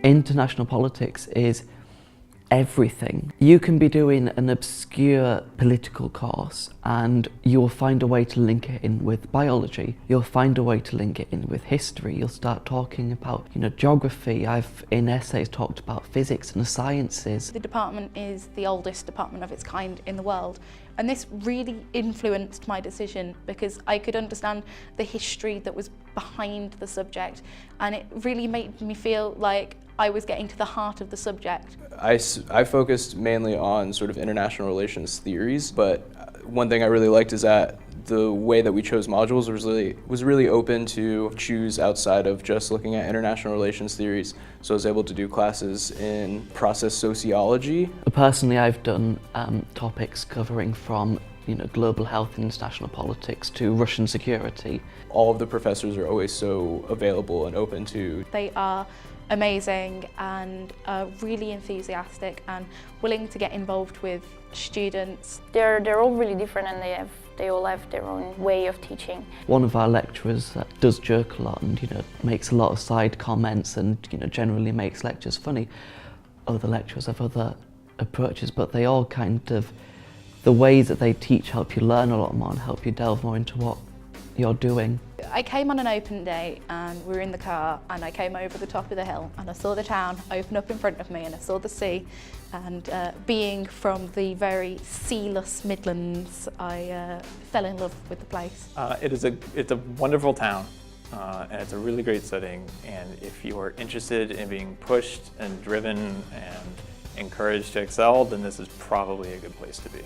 International politics is everything. You can be doing an obscure political course and you'll find a way to link it in with biology. You'll find a way to link it in with history. You'll start talking about, geography. I've in essays talked about physics and the sciences. The department is the oldest department of its kind in the world, and this really influenced my decision because I could understand the history that was behind the subject, and it really made me feel like I was getting to the heart of the subject. I focused mainly on sort of international relations theories, but one thing I really liked is that the way that we chose modules was really open to choose outside of just looking at international relations theories. So I was able to do classes in process sociology. Personally, I've done topics covering from global health and international politics to Russian security. All of the professors are always so available and open to. They are amazing and really enthusiastic and willing to get involved with students. They're all really different, and they all have their own way of teaching. One of our lecturers does joke a lot and makes a lot of side comments and generally makes lectures funny. Other lecturers have other approaches, but they all the ways that they teach help you learn a lot more and help you delve more into what you're doing. I came on an open day and we were in the car, and I came over the top of the hill and I saw the town open up in front of me and I saw the sea, and being from the very sealess Midlands, I fell in love with the place. It's a wonderful town and it's a really great setting, and if you are interested in being pushed and driven and encouraged to excel, then this is probably a good place to be.